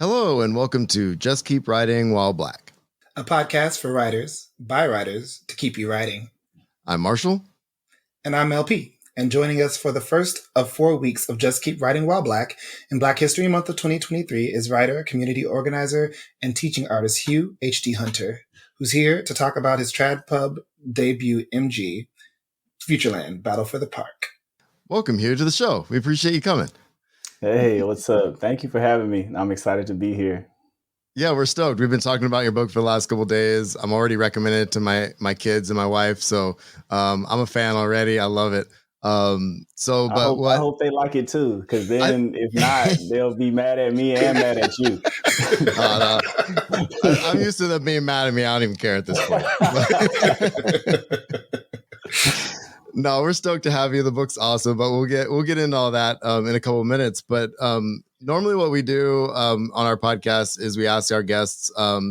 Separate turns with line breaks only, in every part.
Hello, and welcome to Just Keep Writing While Black,
a podcast for writers, by writers, to keep you writing.
I'm Marshall.
And I'm LP. And joining us for the first of 4 weeks of Just Keep Writing While Black in Black History Month of 2023 is writer, community organizer, and teaching artist Hugh H.D. Hunter, who's here to talk about his trad pub debut MG, Futureland, Battle for the Park.
Welcome, Hugh, to the show. We appreciate you coming.
Hey, what's up? Thank you for having me. I'm excited to be here.
Yeah, we're stoked. We've been talking about your book for the last couple of days. I'm already recommending it to my kids and my wife, so I'm a fan already. I love it. I
hope they like it too, because then if not, they'll be mad at me and mad at you.
I'm used to them being mad at me. I don't even care at this point. No, we're stoked to have you. The book's awesome, but we'll get into all that in a couple of minutes. But normally what we do on our podcast is we ask our guests a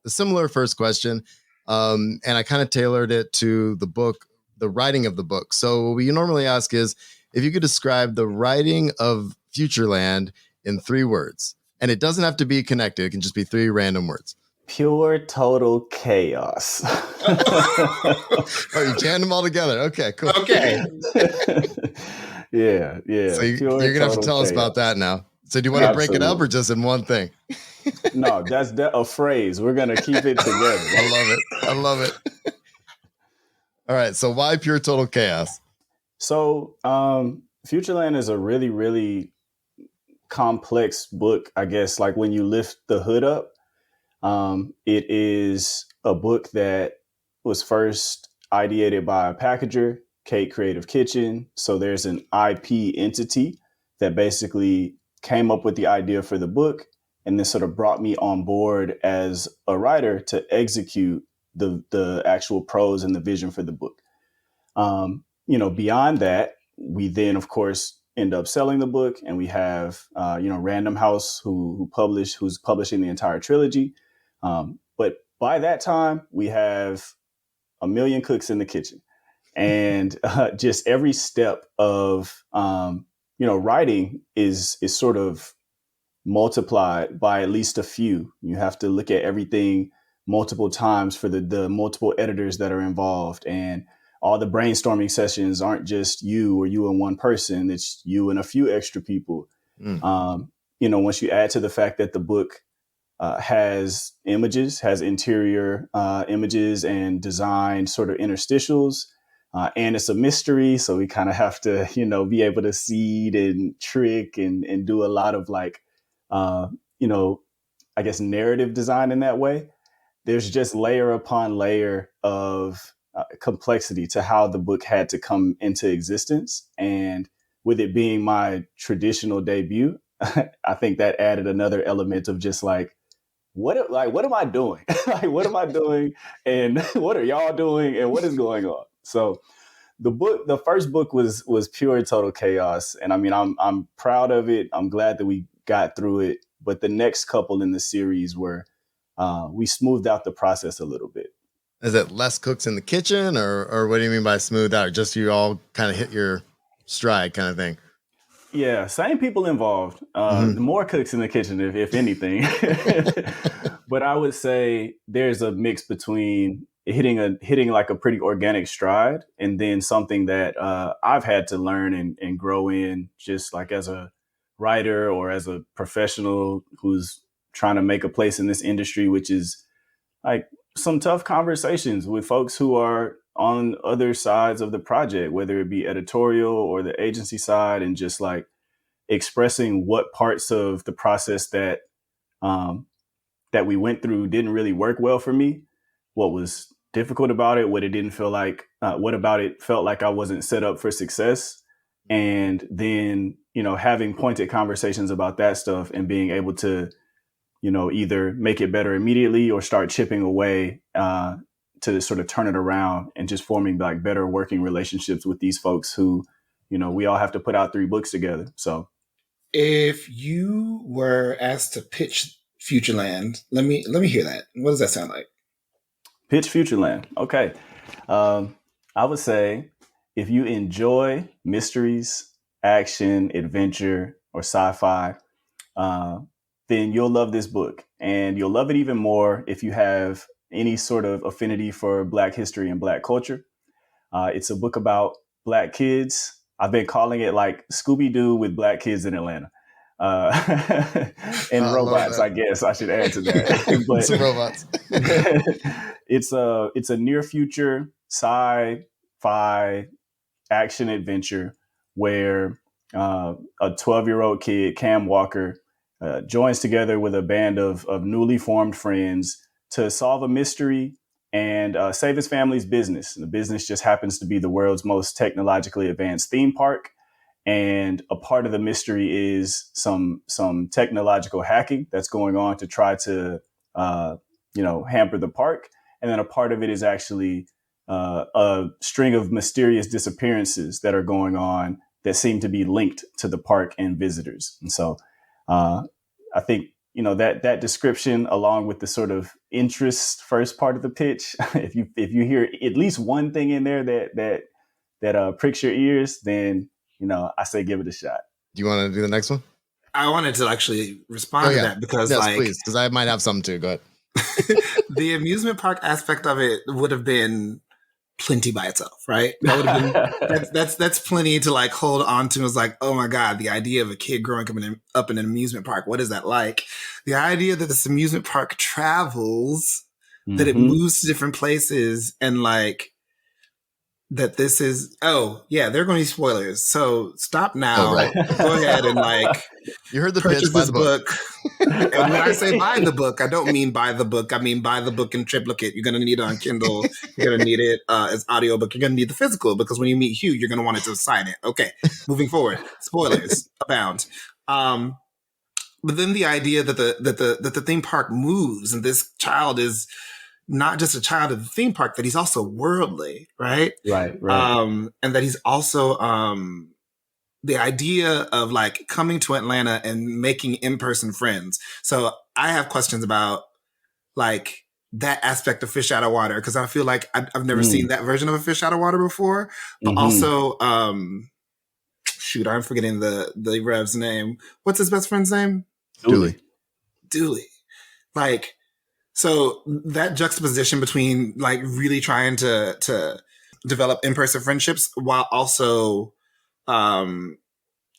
similar first question, and I kind of tailored it to the book, the writing of the book. So what we normally ask is if you could describe the writing of Futureland in 3 words, and it doesn't have to be connected. It can just be 3 random words.
Pure, total chaos.
Oh, you jammed them all together. Okay, cool.
Okay.
Yeah.
So you're going to have to tell us about that now. So do you want to break it up or just in one thing?
No, that's a phrase. We're going to keep it together.
I love it. All right. So why pure, total chaos?
So Futureland is a really, really complex book, I guess. Like when you lift the hood up, it is a book that was first ideated by a packager, Kate Creative Kitchen. So there's an IP entity that basically came up with the idea for the book and then sort of brought me on board as a writer to execute the actual prose and the vision for the book. Beyond that, we then, of course, end up selling the book, and we have, Random House who's publishing the entire trilogy. But by that time, we have a million cooks in the kitchen, and just every step of writing is sort of multiplied by at least a few. You have to look at everything multiple times for the multiple editors that are involved, and all the brainstorming sessions aren't just you and one person. It's you and a few extra people. Once you add to the fact that the book has interior images and design sort of interstitials, and it's a mystery. So we kind of have to, be able to seed and trick and do a lot of I guess narrative design in that way. There's just layer upon layer of complexity to how the book had to come into existence. And with it being my traditional debut, I think that added another element of just what am I doing? What am I doing? And what are y'all doing? And what is going on? So the first book was pure total chaos. And I mean, I'm proud of it. I'm glad that we got through it. But the next couple in the series were, we smoothed out the process a little bit.
Is it less cooks in the kitchen, or what do you mean by smooth out? Just you all kind of hit your stride kind of thing?
Yeah, same people involved. More cooks in the kitchen, if anything. But I would say there's a mix between hitting like a pretty organic stride, and then something that I've had to learn and grow in, just like as a writer or as a professional who's trying to make a place in this industry, which is like some tough conversations with folks who are on other sides of the project, whether it be editorial or the agency side, and just like expressing what parts of the process that we went through didn't really work well for me, what was difficult about it, what it didn't feel like, what about it felt like I wasn't set up for success. And then, having pointed conversations about that stuff and being able to, either make it better immediately or start chipping away to sort of turn it around, and just forming like better working relationships with these folks who, we all have to put out 3 books together. So
if you were asked to pitch Futureland, let me hear that. What does that sound like?
Pitch Futureland. Okay. I would say if you enjoy mysteries, action, adventure, or sci-fi, then you'll love this book. And you'll love it even more if you have any sort of affinity for Black history and Black culture. It's a book about Black kids. I've been calling it like Scooby-Doo with Black kids in Atlanta. And robots, I guess I should add to that. But
some robots.
It's a near future sci-fi action adventure where a 12-year-old kid, Cam Walker, joins together with a band of newly formed friends to solve a mystery and save his family's business. And the business just happens to be the world's most technologically advanced theme park. And a part of the mystery is some technological hacking that's going on to try to, hamper the park. And then a part of it is actually a string of mysterious disappearances that are going on that seem to be linked to the park and visitors. And so I think, that description, along with the sort of interest first part of the pitch, if you hear at least one thing in there that pricks your ears, then, I say give it a shot.
Do you want to do the next one?
I wanted to actually respond to that because,
please, because I might have something too. Go ahead.
The amusement park aspect of it would have been plenty by itself, right? That would have been that's plenty to like hold on to. It's like, oh my God, the idea of a kid growing up in an amusement park. What is that like? The idea that this amusement park travels, that it moves to different places, and like that this is, oh yeah, there are going to be spoilers. So stop now.
Right.
Go ahead and like
you heard the
purchase
pitch. Buy
this
the book.
And when I say buy the book, I don't mean buy the book. I mean buy the book in triplicate. You're going to need it on Kindle. You're going to need it as audiobook. You're going to need the physical because when you meet Hugh, you're going to want it to sign it. Okay, moving forward. Spoilers abound. But then the idea that the theme park moves and this child is not just a child of the theme park, that he's also worldly, right?
Right.
And that he's also the idea of like coming to Atlanta and making in-person friends. So I have questions about like that aspect of Fish Out of Water, because I feel like I've never seen that version of a Fish Out of Water before. But also, shoot, I'm forgetting the Rev's name. What's his best friend's name? Dooley. Like, so that juxtaposition between like really trying to develop in-person friendships while also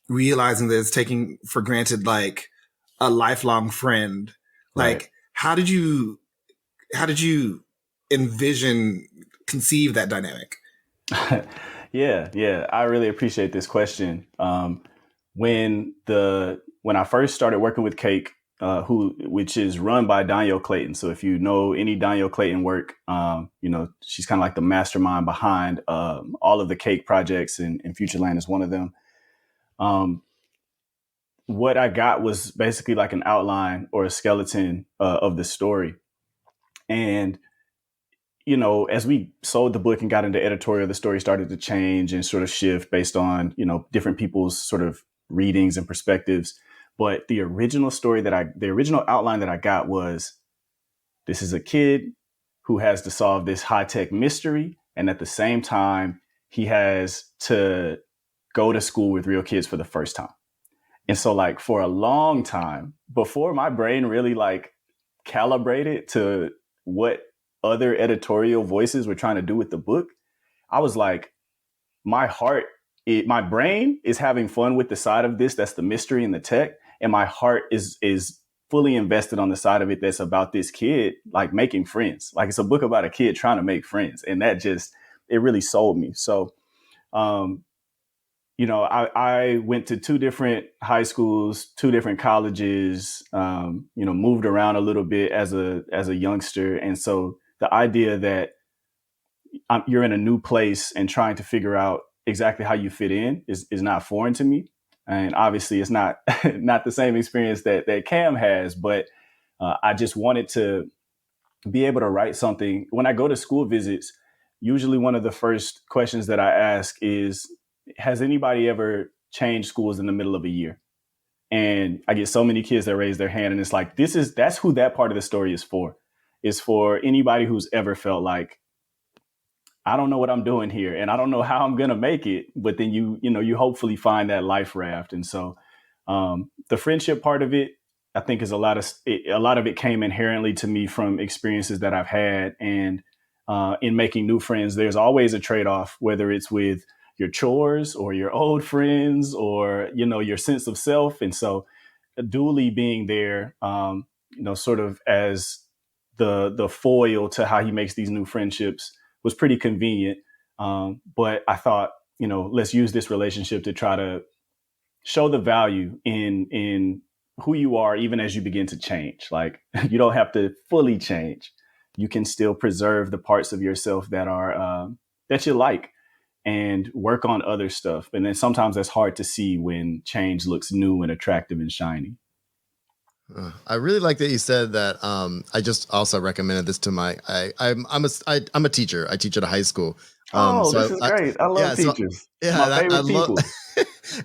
realizing that it's taking for granted like a lifelong friend. Like, right. How did you conceive that dynamic?
Yeah. I really appreciate this question. When I first started working with Cake, which is run by Danielle Clayton. So if you know any Danielle Clayton work, she's kind of like the mastermind behind all of the Cake projects, and Futureland is one of them. What I got was basically like an outline or a skeleton of the story. And, as we sold the book and got into editorial, the story started to change and sort of shift based on, different people's sort of readings and perspectives. But the original outline that I got was, this is a kid who has to solve this high-tech mystery. And at the same time, he has to go to school with real kids for the first time. And so like for a long time, before my brain really like calibrated to what other editorial voices were trying to do with the book, I was like, my brain is having fun with the side of this that's the mystery and the tech. And my heart is fully invested on the side of it that's about this kid, like making friends. Like it's a book about a kid trying to make friends. And that it really sold me. So, I went to 2 different high schools, 2 different colleges, moved around a little bit as a youngster. And so the idea that you're in a new place and trying to figure out exactly how you fit in is not foreign to me. And obviously it's not the same experience that Cam has, but I just wanted to be able to write something. When I go to school visits, usually one of the first questions that I ask is, has anybody ever changed schools in the middle of a year? And I get so many kids that raise their hand, and it's like, that's who that part of the story is for. It's for anybody who's ever felt like, I don't know what I'm doing here and I don't know how I'm going to make it. But then you hopefully find that life raft. And so the friendship part of it, I think is a lot of it came inherently to me from experiences that I've had. And in making new friends, there's always a trade-off, whether it's with your chores or your old friends or, your sense of self. And so Dooley being there, sort of as the foil to how he makes these new friendships was pretty convenient. But I thought, let's use this relationship to try to show the value in who you are, even as you begin to change. Like, you don't have to fully change. You can still preserve the parts of yourself that are that you like, and work on other stuff. And then sometimes that's hard to see when change looks new and attractive and shiny.
I really like that you said that. I just also recommended this to I'm a teacher. I teach at a high school.
This is great. I love teachers. My favorite people.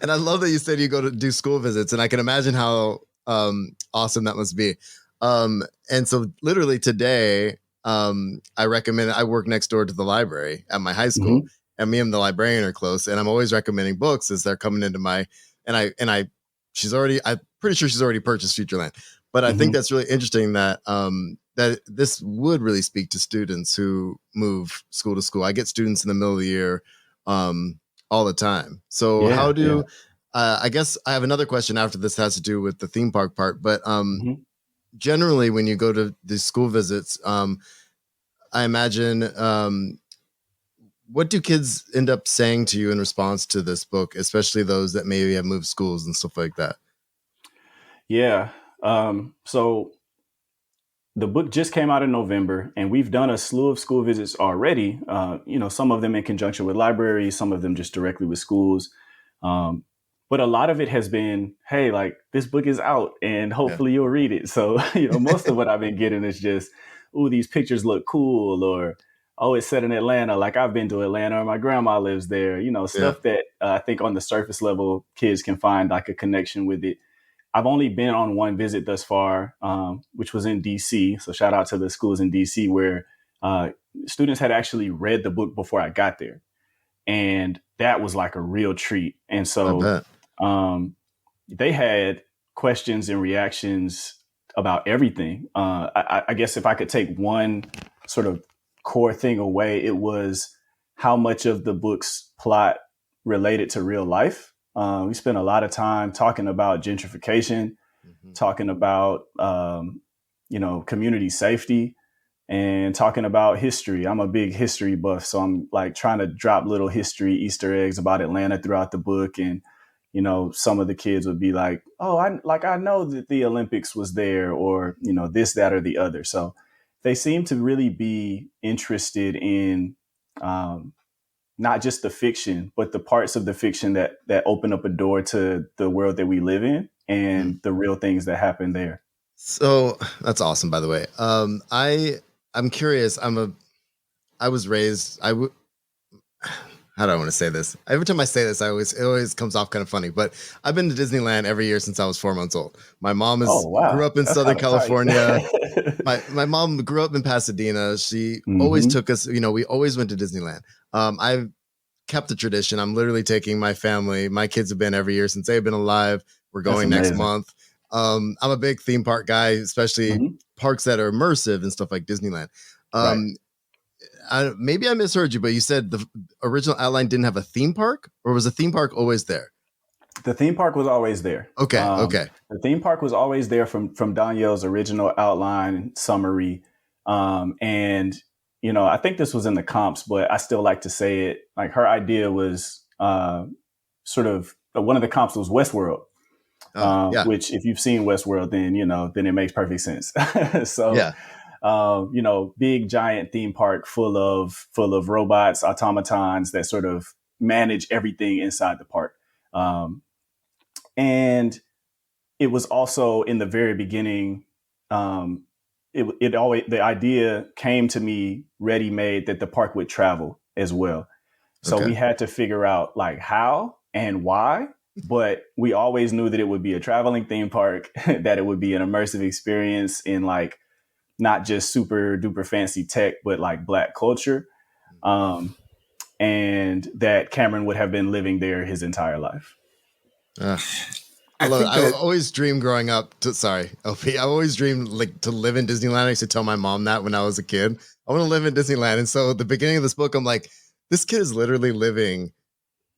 And I love that you said you go to do school visits, and I can imagine how awesome that must be. And so literally today, I work next door to the library at my high school, and me and the librarian are close, and I'm always recommending books as they're coming into I'm pretty sure she's already purchased Futureland, but I think that's really interesting that that this would really speak to students who move school to school. I get students in the middle of the year all the time. So I guess I have another question after this has to do with the theme park part, but generally when you go to these school visits, I imagine what do kids end up saying to you in response to this book, especially those that maybe have moved schools and stuff like that?
Yeah. So the book just came out in November, and we've done a slew of school visits already. Some of them in conjunction with libraries, some of them just directly with schools. But a lot of it has been, hey, like, this book is out and hopefully you'll read it. So, most of what I've been getting is just, ooh, these pictures look cool, or, oh, it's set in Atlanta. Like, I've been to Atlanta, or my grandma lives there, stuff that I think on the surface level, kids can find like a connection with it. I've only been on one visit thus far, which was in DC. So shout out to the schools in DC where students had actually read the book before I got there. And that was like a real treat. And so they had questions and reactions about everything. I guess if I could take one sort of core thing away, it was how much of the book's plot related to real life. We spent a lot of time talking about gentrification, talking about, community safety, and talking about history. I'm a big history buff, so I'm like trying to drop little history Easter eggs about Atlanta throughout the book. And, some of the kids would be like, oh, I know that the Olympics was there, or, this, that, or the other. So they seem to really be interested in, not just the fiction, but the parts of the fiction that open up a door to the world that we live in and the real things that happen there.
So that's awesome, by the way. I'm curious. I was raised, how do I want to say this? Every time I say this, it always comes off kind of funny, but I've been to Disneyland every year since I was 4 months old. My mom grew up in Southern California. My mom grew up in Pasadena. She always took us, we always went to Disneyland. I've kept the tradition. I'm literally taking my family. My kids have been every year since they've been alive. We're going next month. I'm a big theme park guy, especially parks that are immersive and stuff like Disneyland. Maybe I misheard you, but you said the original outline didn't have a theme park, or was the theme park always there?
The theme park was always there.
Okay.
The theme park was always there from Danielle's original outline summary. And, I think this was in the comps, but I still like to say it. Like, her idea was sort of one of the comps was Westworld, which if you've seen Westworld, then it makes perfect sense. So, big giant theme park full of robots, automatons that sort of manage everything inside the park. And it was also in the very beginning, the idea came to me ready-made that the park would travel as well. So we had to figure out like how and why, but we always knew that it would be a traveling theme park, that it would be an immersive experience in like, not just super duper fancy tech, but like Black culture. And that Cameron would have been living there his entire life.
I think
I
that
always dreamed growing up to, sorry, LP, I always dreamed like to live in Disneyland. I used to tell my mom that when I was a kid. I want to live in Disneyland. And so at the beginning of this book, I'm like, this kid is literally living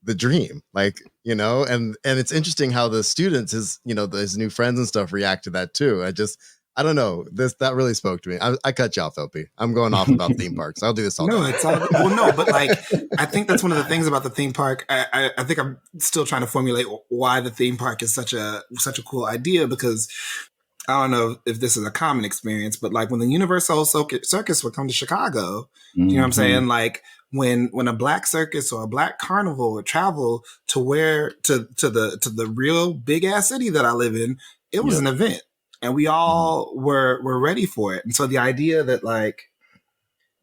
the dream, like, and it's interesting how the students, his new friends and stuff react to that too. I don't know, that really spoke to me. I cut you off, LP. I'm going off about theme parks. I'll do this all
no,
day.
it's all well, no, but like I think that's one of the things about the theme park. I think I'm still trying to formulate why the theme park is such a cool idea, because I don't know if this is a common experience, but like when the Universal Circus would come to Chicago, you know what I'm saying? Like when a black circus or a black carnival would travel to the real big ass city that I live in, it was an event, and we all were ready for it. And so the idea that like,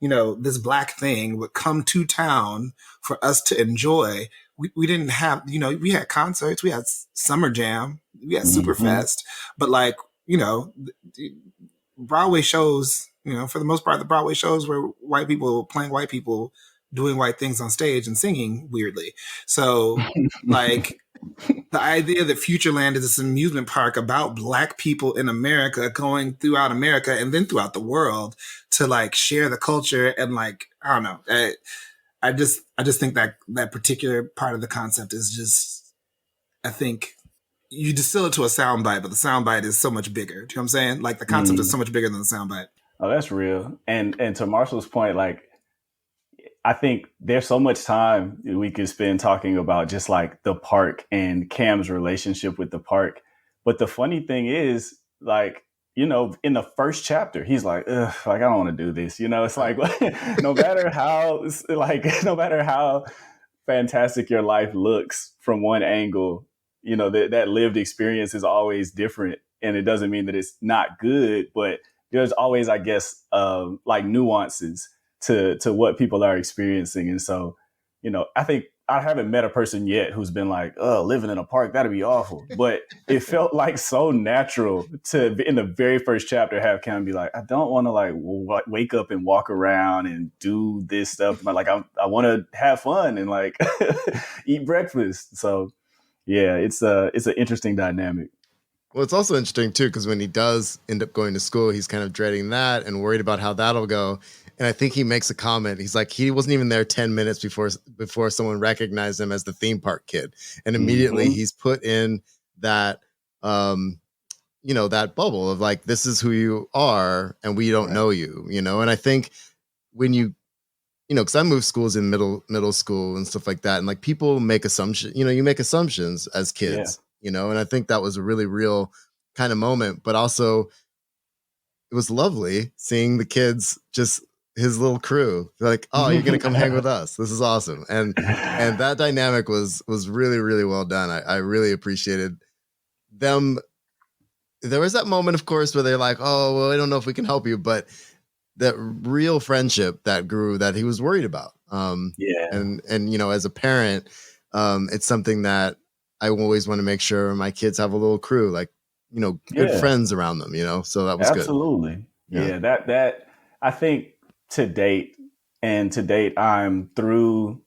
this black thing would come to town for us to enjoy. We didn't have, we had concerts, we had Summer Jam, we had Superfest, but like, Broadway shows, for the most part, the Broadway shows were white people playing white people doing white things on stage and singing weirdly. So like the idea that Futureland is this amusement park about black people in America going throughout America and then throughout the world to like share the culture and like, I don't know. I just think that particular part of the concept is just, I think you distill it to a soundbite, but the soundbite is so much bigger. Do you know what I'm saying? Like the concept is so much bigger than the soundbite.
Oh, that's real. And to Marshall's point, like, I think there's so much time we could spend talking about just like the park and Cam's relationship with the park. But the funny thing is, like, in the first chapter, he's like, ugh, like, I don't want to do this. It's like, no matter how fantastic your life looks from one angle, that lived experience is always different. And it doesn't mean that it's not good, but there's always, I guess, like nuances to what people are experiencing. And so, I think I haven't met a person yet who's been like, oh, living in a park, that'd be awful. But it felt like so natural to, in the very first chapter, have Cam be like, I don't want to like wake up and walk around and do this stuff. Like, I want to have fun and like eat breakfast. So yeah, it's an interesting dynamic.
Well, it's also interesting too, because when he does end up going to school, he's kind of dreading that and worried about how that'll go. And I think he makes a comment. He's like, he wasn't even there 10 minutes before someone recognized him as the theme park kid. And immediately he's put in that, that bubble of like, this is who you are and we don't know you, And I think when you, because I moved schools in middle school and stuff like that. And like people make assumptions, you make assumptions as kids, and I think that was a really real kind of moment. But also it was lovely seeing the kids, just his little crew. They're like, oh, you're gonna come hang with us. This is awesome. And that dynamic was really, really well done. I really appreciated them. There was that moment, of course, where they're like, oh, well, I don't know if we can help you, but that real friendship that grew that he was worried about. And as a parent, it's something that I always want to make sure my kids have a little crew, like, good friends around them, so that was
Absolutely.
good.
Yeah. That I think to date I'm through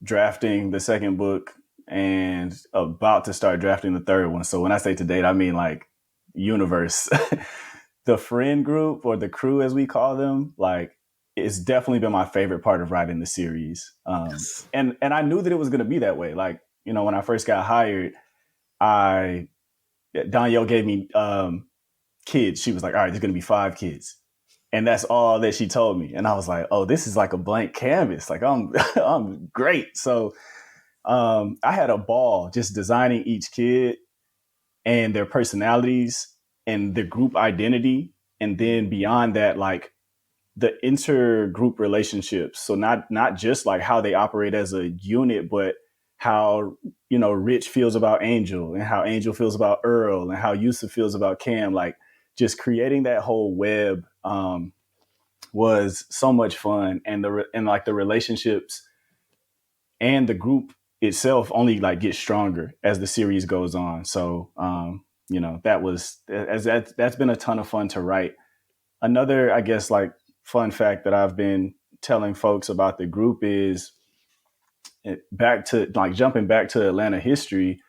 drafting the second book and about to start drafting the third one. So when I say to date, I mean like universe. The friend group, or the crew as we call them, like, it's definitely been my favorite part of writing the series. And I knew that it was going to be that way. Like, when I first got hired, Danielle gave me kids. She was like, all right, there's going to be 5 kids. And that's all that she told me. And I was like, oh, this is like a blank canvas. Like, I'm great. So I had a ball just designing each kid and their personalities and the group identity. And then beyond that, like the intergroup relationships. So not just like how they operate as a unit, but how, Rich feels about Angel and how Angel feels about Earl and how Yusuf feels about Cam. Like, just creating that whole web was so much fun. And the relationships and the group itself only like get stronger as the series goes on. So, that's been a ton of fun to write. Another, I guess, like fun fact that I've been telling folks about the group is jumping back to Atlanta history.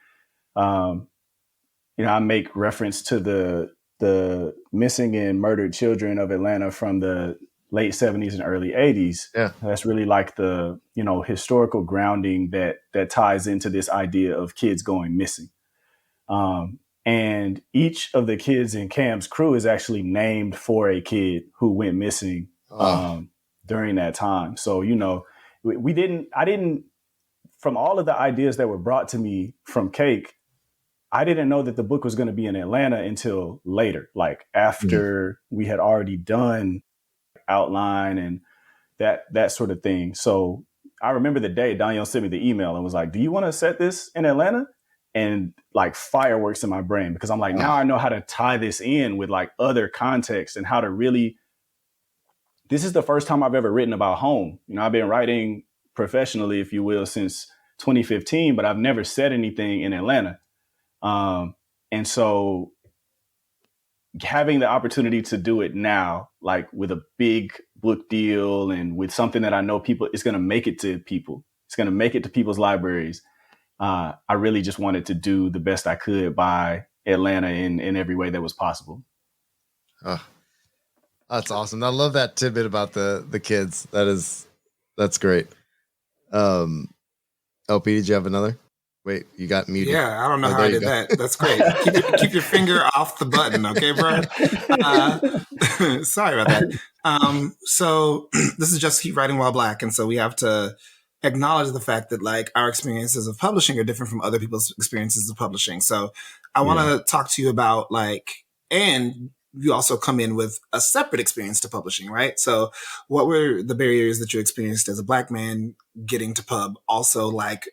I make reference to the missing and murdered children of Atlanta from the late 70s and early 80s.
Yeah.
That's really like the, historical grounding that ties into this idea of kids going missing. And each of the kids in Cam's crew is actually named for a kid who went missing during that time. So, I didn't, from all of the ideas that were brought to me from Cake, I didn't know that the book was going to be in Atlanta until later, like after we had already done outline and that sort of thing. So I remember the day Danielle sent me the email and was like, do you want to set this in Atlanta? And like fireworks in my brain, because I'm like, now I know how to tie this in with like other context and how to really, this is the first time I've ever written about home. I've been writing professionally, if you will, since 2015, but I've never said anything in Atlanta. And so having the opportunity to do it now, like with a big book deal and with something that I know people, it's going to make it to people. It's going to make it to people's libraries. I really just wanted to do the best I could by Atlanta in every way that was possible.
That's awesome. I love that tidbit about the kids. That's great. LP, did you have another? Wait, you got muted.
Yeah, I don't know how I did that. That's great. Keep your finger off the button, okay, Brent? Sorry about that. So this is Just Keep Writing While Black, and so we have to acknowledge the fact that like our experiences of publishing are different from other people's experiences of publishing. So I want to talk to you about and you also come in with a separate experience to publishing, right? So what were the barriers that you experienced as a Black man getting to pub? Also, like,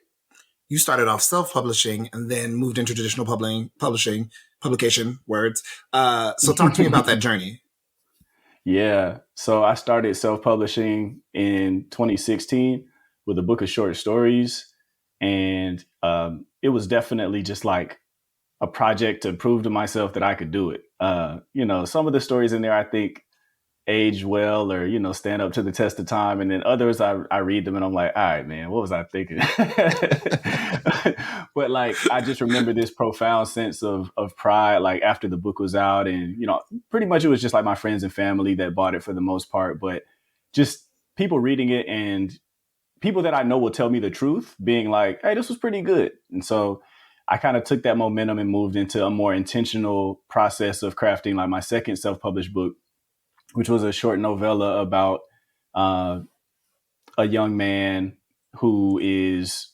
you started off self-publishing and then moved into traditional publication words. So talk to me about that journey.
Yeah. So I started self-publishing in 2016 with a book of short stories. And it was definitely just like a project to prove to myself that I could do it. Some of the stories in there, I think, age well or, stand up to the test of time. And then others, I read them and I'm like, all right, man, what was I thinking? But like, I just remember this profound sense of pride, like after the book was out and, pretty much it was just like my friends and family that bought it for the most part, but just people reading it and people that I know will tell me the truth being like, hey, this was pretty good. And so I kind of took that momentum and moved into a more intentional process of crafting like my second self-published book, which was a short novella about a young man who is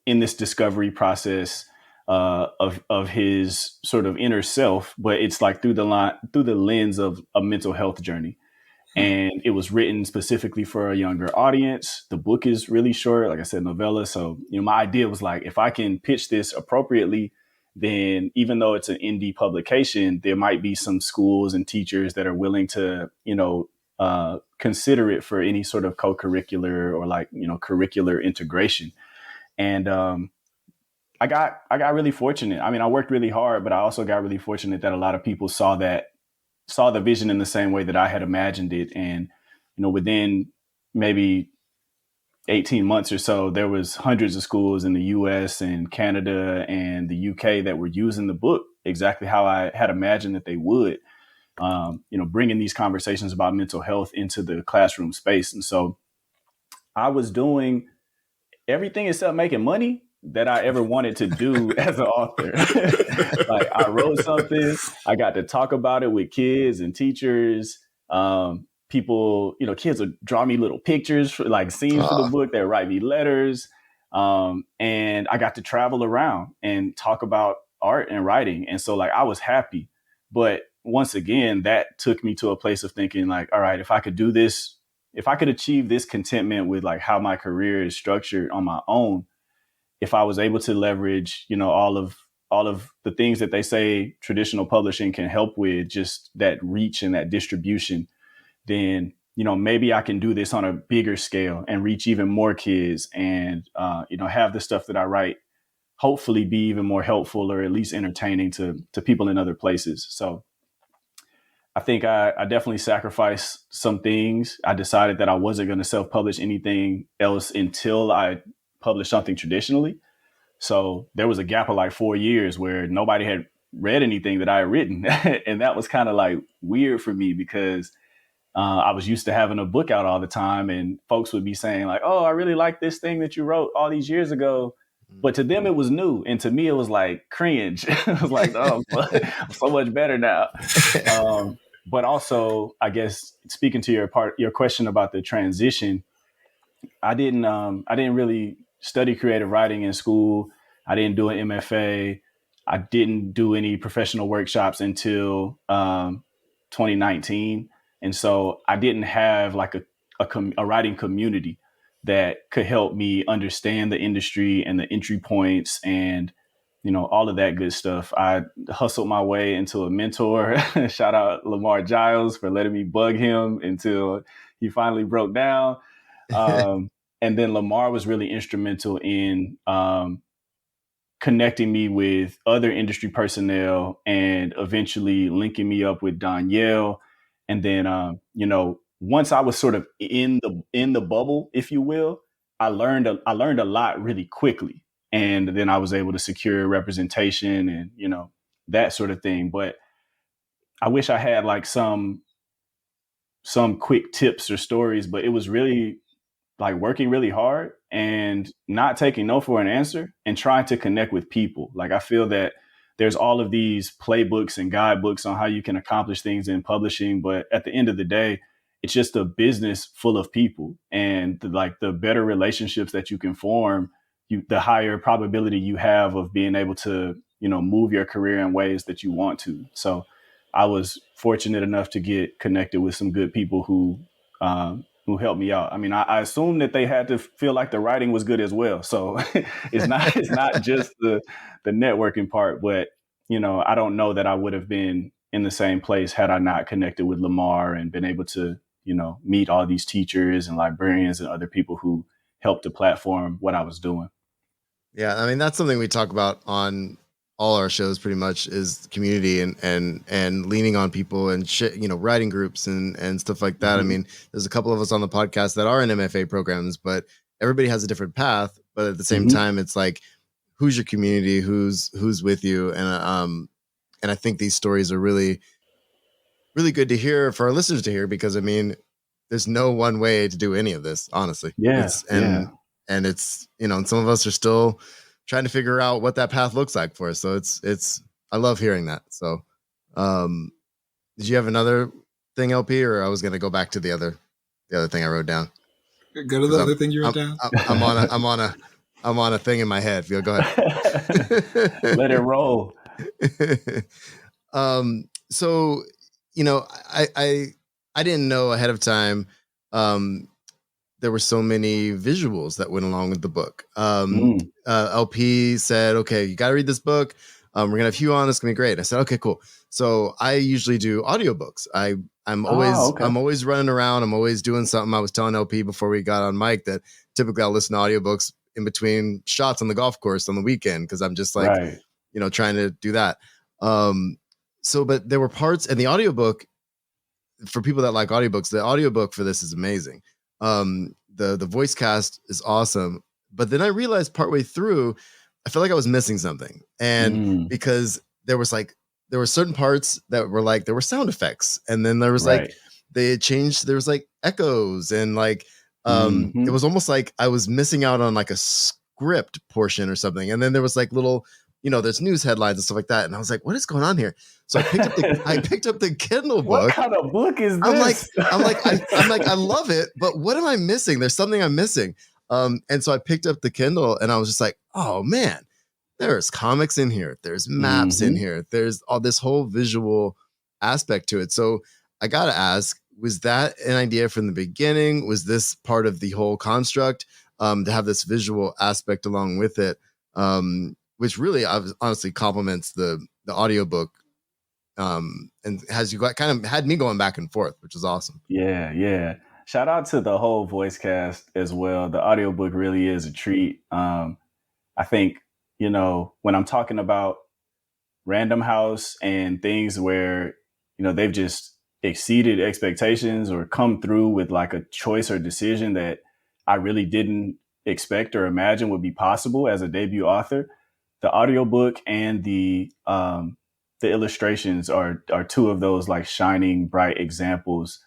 in this discovery process of his sort of inner self, but it's like through the lens of a mental health journey. And it was written specifically for a younger audience. The book is really short, like I said, novella. So, my idea was like, if I can pitch this appropriately, then even though it's an indie publication, there might be some schools and teachers that are willing to, consider it for any sort of co-curricular or like, curricular integration. And I got really fortunate. I mean, I worked really hard, but I also got really fortunate that a lot of people saw the vision in the same way that I had imagined it. And, within maybe 18 months or so, there was hundreds of schools in the US and Canada and the UK that were using the book exactly how I had imagined that they would, bringing these conversations about mental health into the classroom space. And so I was doing everything except making money that I ever wanted to do as an author. Like I wrote something, I got to talk about it with kids and teachers. People, kids would draw me little pictures for like scenes for the book. They would write me letters. And I got to travel around and talk about art and writing. And so like, I was happy, but once again, that took me to a place of thinking like, all right, if I could do this, if I could achieve this contentment with like how my career is structured on my own, if I was able to leverage, all of the things that they say traditional publishing can help with, just that reach and that distribution, then, maybe I can do this on a bigger scale and reach even more kids and, have the stuff that I write, hopefully be even more helpful or at least entertaining to people in other places. So I think I definitely sacrificed some things. I decided that I wasn't going to self-publish anything else until I published something traditionally. So there was a gap of like 4 years where nobody had read anything that I had written. And that was kind of like weird for me because I was used to having a book out all the time, and folks would be saying like, "Oh, I really like this thing that you wrote all these years ago." But to them, it was new. And to me, it was like cringe. It was like, oh, I'm so much better now. But also, I guess, speaking to your question about the transition, I didn't really study creative writing in school. I didn't do an MFA. I didn't do any professional workshops until 2019. And so I didn't have like a writing community that could help me understand the industry and the entry points and, all of that good stuff. I hustled my way into a mentor. Shout out Lamar Giles for letting me bug him until he finally broke down. And then Lamar was really instrumental in connecting me with other industry personnel and eventually linking me up with Danielle. And then, once I was sort of in the bubble, if you will, I learned a lot really quickly. And then I was able to secure representation and, that sort of thing. But I wish I had like some quick tips or stories, but it was really like working really hard and not taking no for an answer and trying to connect with people. Like I feel that there's all of these playbooks and guidebooks on how you can accomplish things in publishing. But at the end of the day, it's just a business full of people, and the better relationships that you can form, the higher probability you have of being able to, move your career in ways that you want to. So I was fortunate enough to get connected with some good people who helped me out. I mean, I assume that they had to feel like the writing was good as well. So it's not just the networking part, but I don't know that I would have been in the same place had I not connected with Lamar and been able to, meet all these teachers and librarians and other people who helped to platform what I was doing.
Yeah, I mean, that's something we talk about on all our shows pretty much, is community and leaning on people and writing groups and stuff like that. I mean, there's a couple of us on the podcast that are in MFA programs, but everybody has a different path. But at the same time, it's like, who's your community? Who's with you? And I think these stories are really, really good to hear for our listeners to hear, because I mean, there's no one way to do any of this, honestly.
Yeah.
And it's, and some of us are still trying to figure out what that path looks like for us. So it's I love hearing that. So did you have another thing, LP, or I was going to go back to the other thing I wrote down?
Go to the other thing you wrote down.
I'm on a thing in my head. Go ahead.
Let it roll.
So, I didn't know ahead of time there were so many visuals that went along with the book. LP said, okay, you got to read this book. We're going to have Hugh on. It's going to be great. I said, okay, cool. So I usually do audiobooks. I'm always running around. I'm always doing something. I was telling LP before we got on mic that typically I'll listen to audiobooks in between shots on the golf course on the weekend, because I'm just like, trying to do that. But there were parts in the audiobook, for people that like audiobooks, the audiobook for this is amazing. The voice cast is awesome. But then I realized partway through, I felt like I was missing something. And because there were certain parts that were like, there were sound effects. And then there was they had changed, there was like echoes and like, it was almost like I was missing out on like a script portion or something. And then there was like little, there's news headlines and stuff like that. And I was like, what is going on here? So I picked up the Kindle book.
What kind of book is this?
I'm like, I love it, but what am I missing? There's something I'm missing. And so I picked up the Kindle and I was just like, oh man, there's comics in here. There's maps in here. There's all this whole visual aspect to it. So I got to ask, was that an idea from the beginning? Was this part of the whole construct, to have this visual aspect along with it? Which really honestly complements the audiobook, and has you got kind of had me going back and forth, which is awesome.
Yeah. Shout out to the whole voice cast as well. The audiobook really is a treat. I think, when I'm talking about Random House and things where, they've just exceeded expectations or come through with like a choice or decision that I really didn't expect or imagine would be possible as a debut author. The audiobook and the the illustrations are two of those like shining bright examples.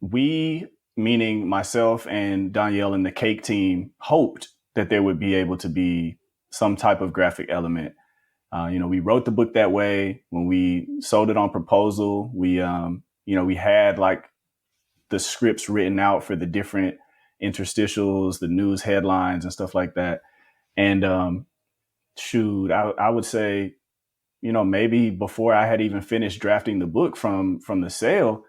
We, meaning myself and Danielle and the Cake team, hoped that there would be able to be some type of graphic element. We wrote the book that way. When we sold it on proposal, we had like the scripts written out for the different interstitials, the news headlines and stuff like that. And I would say, maybe before I had even finished drafting the book from the sale,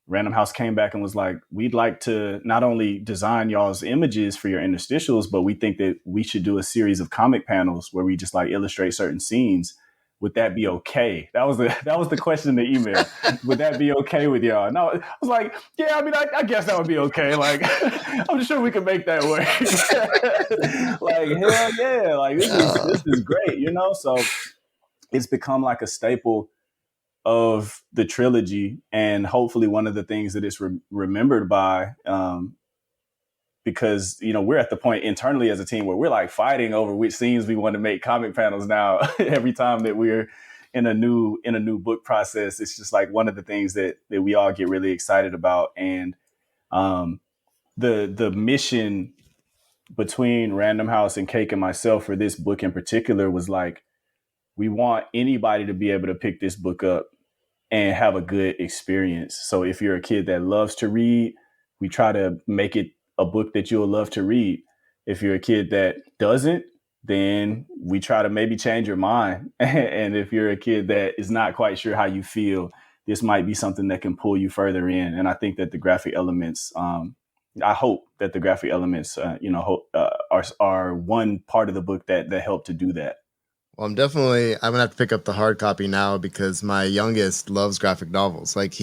Random House came back and was like, we'd like to not only design y'all's images for your interstitials, but we think that we should do a series of comic panels where we just like illustrate certain scenes. Would that be okay? That was the question in the email. Would that be okay with y'all? No, I was like, yeah, I mean, I guess that would be okay. Like, I'm sure we could make that work. Like, hell yeah. Like, this is great, So it's become like a staple of the trilogy, and hopefully one of the things that it's remembered by, because we're at the point internally as a team where we're like fighting over which scenes we want to make comic panels now. Every time that we're in a new book process, it's just like one of the things that we all get really excited about. And the mission between Random House and Cake and myself for this book in particular was like, we want anybody to be able to pick this book up and have a good experience. So if you're a kid that loves to read, we try to make it a book that you'll love to read. If you're a kid that doesn't, then we try to maybe change your mind. And if you're a kid that is not quite sure how you feel, this might be something that can pull you further in. And I think that the graphic elements, I hope that the graphic elements, are one part of the book that help to do that.
Well, I'm gonna have to pick up the hard copy now because my youngest loves graphic novels. Like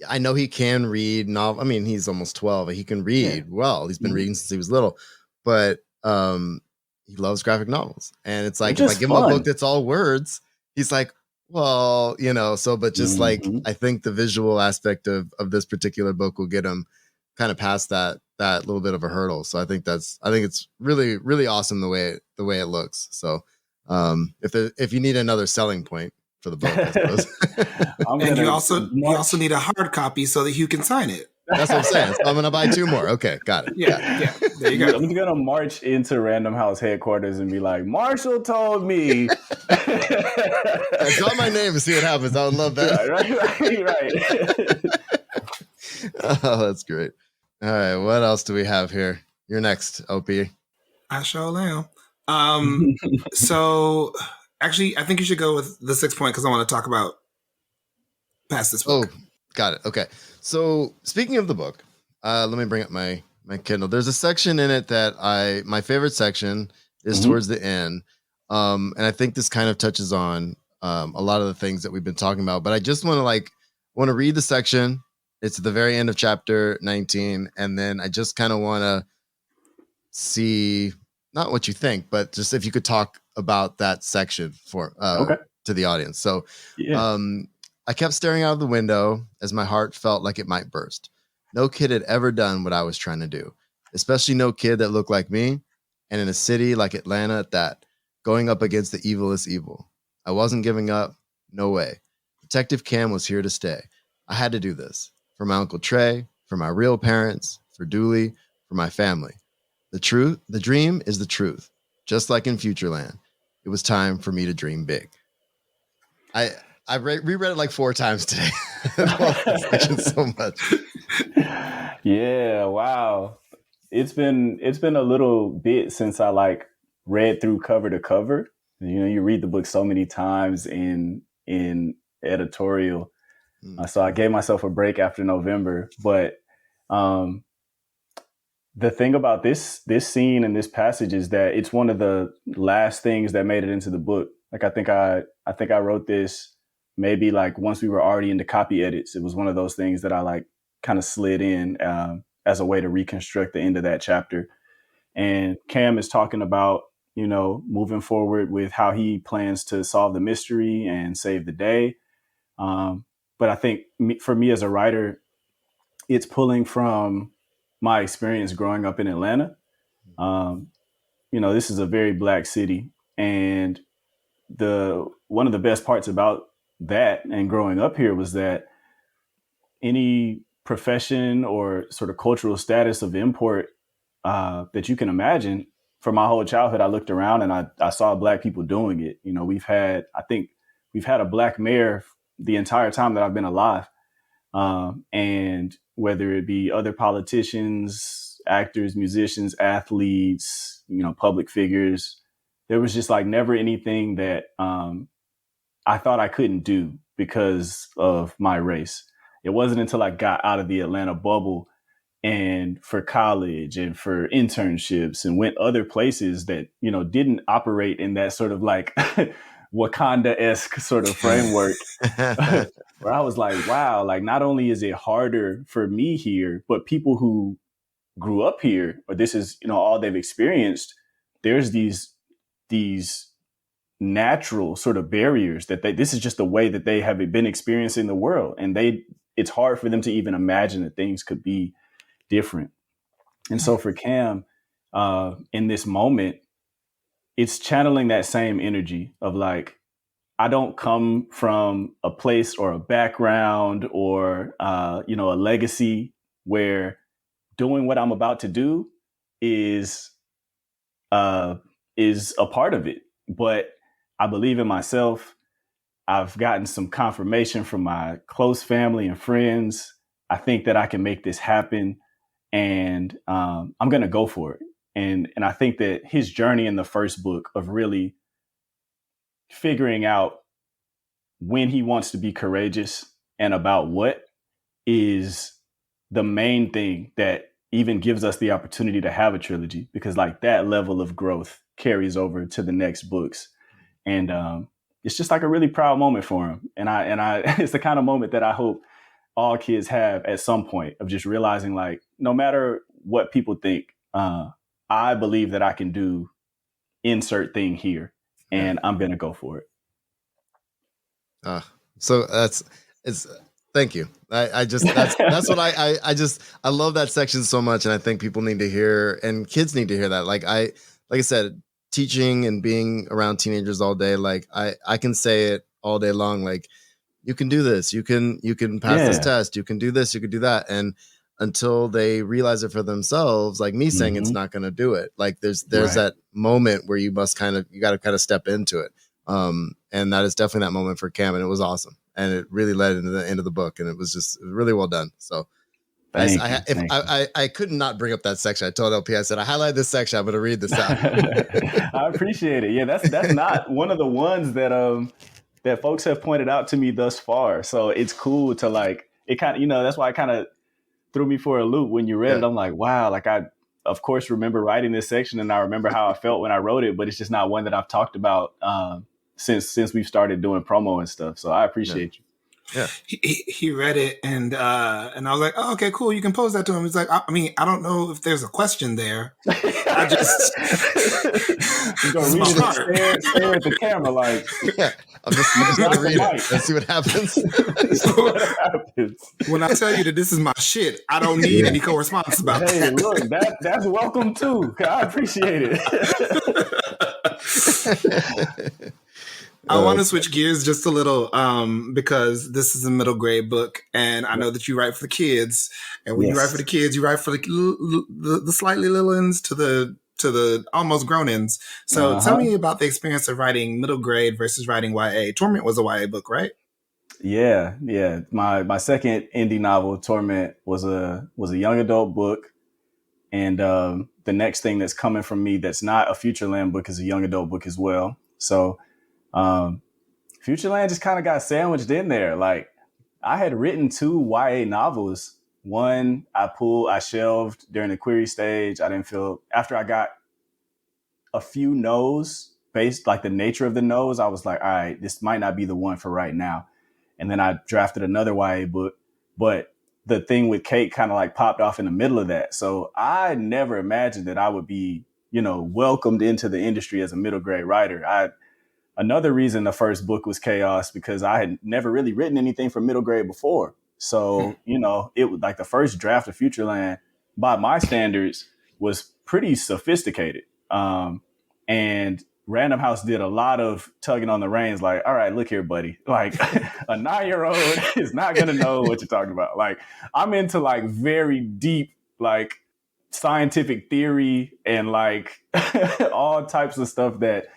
I know he can read novel. I mean, he's almost 12. He can read well. He's been reading since he was little, but he loves graphic novels. And it's like, if I give him a book that's all words, he's like, well, but just like, I think the visual aspect of this particular book will get him kind of past that little bit of a hurdle. So I think it's really, really awesome the way it looks. So if you need another selling point for the book, I suppose.
And you also need a hard copy so that you can sign it.
That's what I'm saying. So I'm gonna buy 2 more. Okay, got it.
Yeah. There you go.
I'm gonna march into Random House headquarters and be like, Marshall told me.
Draw my name and see what happens. I would love that.
Right.
Oh, that's great. All right, what else do we have here? You're next, OP.
I sure am. So actually, I think you should go with the 6th point because I want to talk about past this book.
Oh, got it. Okay. So speaking of the book, let me bring up my Kindle. There's a section in it that my favorite section is towards the end. And I think this kind of touches on a lot of the things that we've been talking about, but I just want to read the section. It's at the very end of chapter 19. And then I just kind of want to see not what you think, but just if you could talk about that section to the audience. So, I kept staring out of the window as my heart felt like it might burst. No kid had ever done what I was trying to do, especially no kid that looked like me, and in a city like Atlanta at that, going up against the evilest evil. I wasn't giving up. No way. Detective Cam was here to stay. I had to do this. For my Uncle Trey, for my real parents, for Dooley, for my family. The dream is the truth. Just like in Futureland, it was time for me to dream big. I reread it like 4 times today. I love this section so much.
Yeah, wow. It's been a little bit since I read through cover to cover. You read the book so many times in editorial. So I gave myself a break after November, but the thing about this scene and this passage is that it's one of the last things that made it into the book. Like I think I wrote this maybe like once we were already into copy edits. It was one of those things that I kind of slid in as a way to reconstruct the end of that chapter. And Cam is talking about, moving forward with how he plans to solve the mystery and save the day. But I think for me as a writer, it's pulling from my experience growing up in Atlanta. This is a very Black city, and one of the best parts about that and growing up here was that any profession or sort of cultural status of import that you can imagine, for my whole childhood, I looked around and I saw Black people doing it. You know, I think we've had a Black mayor the entire time that I've been alive. And whether it be other politicians, actors, musicians, athletes, you know, public figures, there was just like never anything that I thought I couldn't do because of my race. It wasn't until I got out of the Atlanta bubble and for college and for internships and went other places that, you know, didn't operate in that sort of like Wakanda-esque sort of framework where I was like, wow, like not only is it harder for me here, but people who grew up here, or this is, you know, all they've experienced, there's these natural sort of barriers that this is just the way that they have been experiencing the world. And it's hard for them to even imagine that things could be different. And so for Cam, in this moment, it's channeling that same energy of like, I don't come from a place or a background or, you know, a legacy where doing what I'm about to do is a part of it. But I believe in myself. I've gotten some confirmation from my close family and friends. I think that I can make this happen, and I'm going to go for it. And I think that his journey in the first book of really figuring out when he wants to be courageous and about what is the main thing that even gives us the opportunity to have a trilogy, because like that level of growth carries over to the next books. And it's just like a really proud moment for him. And I it's the kind of moment that I hope all kids have at some point, of just realizing like, no matter what people think, I believe that I can do insert thing here, and I'm going to go for it.
So thank you. That's what I love that section so much. And I think people need to hear, and kids need to hear that. Like I said, teaching and being around teenagers all day, like I can say it all day long. Like, you can do this, you can pass this test, you can do this, you can do that. And until they realize it for themselves, like me saying it's not going to do it. Like there's right. That moment where you got to kind of step into it. And that is definitely that moment for Cam, and it was awesome. And it really led into the end of the book, and it was really well done. So I could not bring up that section. I told LP, I said, I highlighted this section, I'm going to read this out.
I appreciate it. Yeah, that's not one of the ones that folks have pointed out to me thus far. So it's cool to like, it kind of, you know, that's why it kind of threw me for a loop when you read it. I'm like, wow, like I, of course, remember writing this section, and I remember how I felt when I wrote it, but it's just not one that I've talked about since we've started doing promo and stuff. So I appreciate you.
Yeah, he read it, and I was like, oh, okay, cool. You can pose that to him. He's like, I mean, I don't know if there's a question there. I just
gonna read it and stare at the camera like,
yeah. I'm just gonna read it and see what happens.
So,
when I tell you that this is my shit, I don't need any correspondence about that.
Hey, look, that's welcome too. I appreciate it.
I want to switch gears just a little because this is a middle grade book, and I know that you write for the kids. And when you write for the kids, you write for the slightly little ins to the almost grown-ins. So tell me about the experience of writing middle grade versus writing YA. Torment was a YA book, right?
Yeah. My second indie novel, Torment, was a young adult book, and the next thing that's coming from me that's not a Futureland book is a young adult book as well. So Futureland just kind of got sandwiched in there. Like, I had written 2 YA novels. One I shelved during the query stage. I didn't feel, after I got a few no's based, like the nature of the no's, I was like, all right, this might not be the one for right now. And then I drafted another YA book, but the thing with Kate kind of like popped off in the middle of that. So I never imagined that I would be, you know, welcomed into the industry as a middle grade writer. Another reason the first book was chaos, because I had never really written anything for middle grade before. So, you know, it was like the first draft of Futureland, by my standards, was pretty sophisticated. And Random House did a lot of tugging on the reins, like, all right, look here, buddy. Like, a 9-year-old is not going to know what you're talking about. Like, I'm into like very deep, like scientific theory and like all types of stuff that,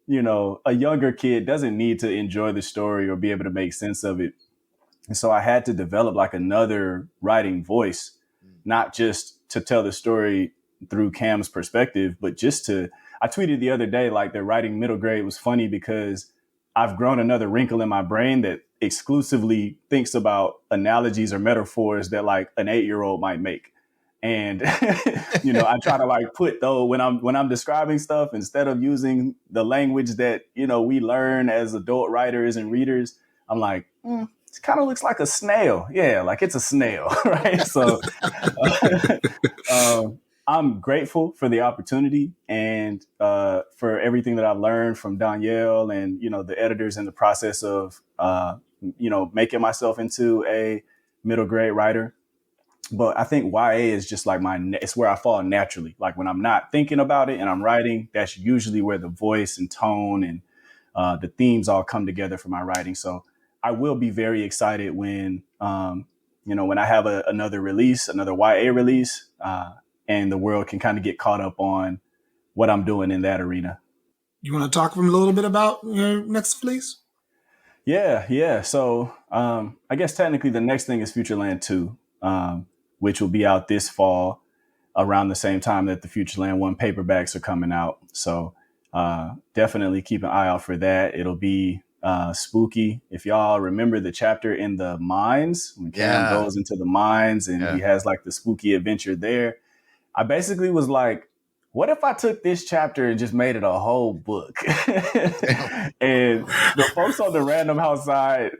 you know, a younger kid doesn't need to enjoy the story or be able to make sense of it. And so I had to develop like another writing voice, not just to tell the story through Cam's perspective, but just to, I tweeted the other day, like the writing middle grade was funny because I've grown another wrinkle in my brain that exclusively thinks about analogies or metaphors that like an 8-year-old might make. And, you know, I try to like put though, when I'm describing stuff, instead of using the language that, you know, we learn as adult writers and readers, I'm like, it kind of looks like a snail. Yeah, like it's a snail, right? So I'm grateful for the opportunity and for everything that I've learned from Danielle and, you know, the editors in the process of, you know, making myself into a middle grade writer. But I think YA is just like it's where I fall naturally. Like when I'm not thinking about it and I'm writing, that's usually where the voice and tone and the themes all come together for my writing. So I will be very excited when, you know, when I have another release, another YA release, and the world can kind of get caught up on what I'm doing in that arena.
You want to talk a little bit about your next release?
Yeah. So I guess technically the next thing is Futureland 2, which will be out this fall around the same time that the Futureland 1 paperbacks are coming out. So definitely keep an eye out for that. It'll be spooky. If y'all remember the chapter in the mines, when Cam goes into the mines and he has like the spooky adventure there, I basically was like, what if I took this chapter and just made it a whole book? And the folks on the Random House side,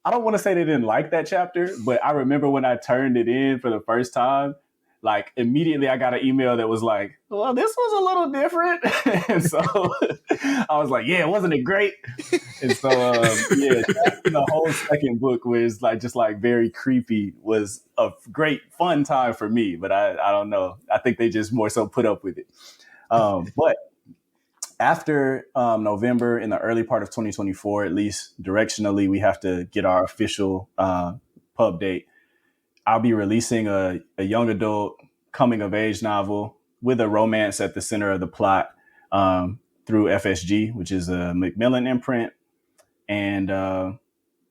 I don't want to say they didn't like that chapter, but I remember when I turned it in for the first time, like immediately I got an email that was like, well, this was a little different. And so I was like, yeah, wasn't it great? And so, the whole second book was like, just like very creepy, was a great fun time for me. But I don't know. I think they just more so put up with it. But after November, in the early part of 2024, at least directionally, we have to get our official pub date. I'll be releasing a young adult coming of age novel with a romance at the center of the plot through FSG, which is a Macmillan imprint. And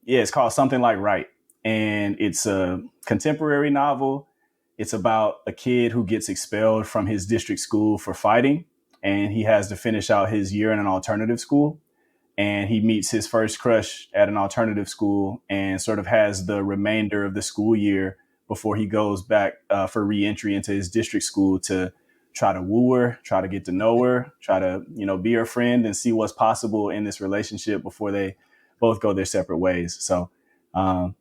it's called Something Like Right. And it's a contemporary novel. It's about a kid who gets expelled from his district school for fighting. And he has to finish out his year in an alternative school. And he meets his first crush at an alternative school and sort of has the remainder of the school year before he goes back for re-entry into his district school to try to woo her, try to get to know her, try to, you know, be her friend and see what's possible in this relationship before they both go their separate ways. So, I'm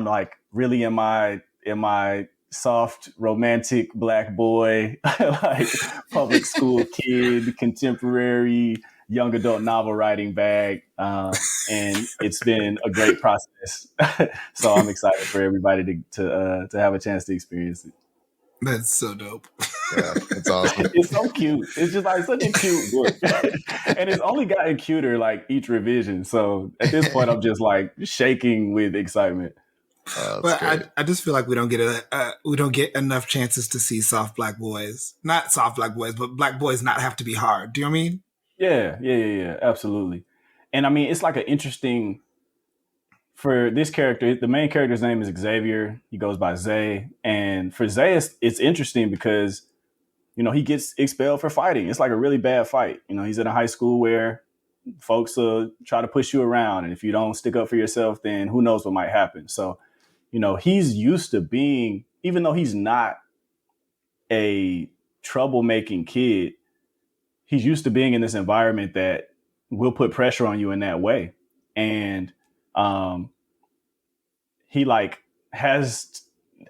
like really in my soft, romantic Black boy, like public school kid, contemporary, young adult novel writing bag. And it's been a great process. So I'm excited for everybody to have a chance to experience it.
That's so dope.
Yeah, that's awesome.
It's so cute. It's just like such a cute book. And it's only gotten cuter like each revision. So at this point, I'm just like shaking with excitement.
But I just feel like we don't get enough chances to see soft Black boys. Not soft Black boys, but Black boys not have to be hard. Do you know what I mean?
Yeah, absolutely. And I mean, it's like an interesting, for this character, the main character's name is Xavier. He goes by Zay. And for Zay, it's interesting because, you know, he gets expelled for fighting. It's like a really bad fight. You know, he's in a high school where folks try to push you around. And if you don't stick up for yourself, then who knows what might happen. So, you know, he's used to being, even though he's not a troublemaking kid, he's used to being in this environment that will put pressure on you in that way. And he like has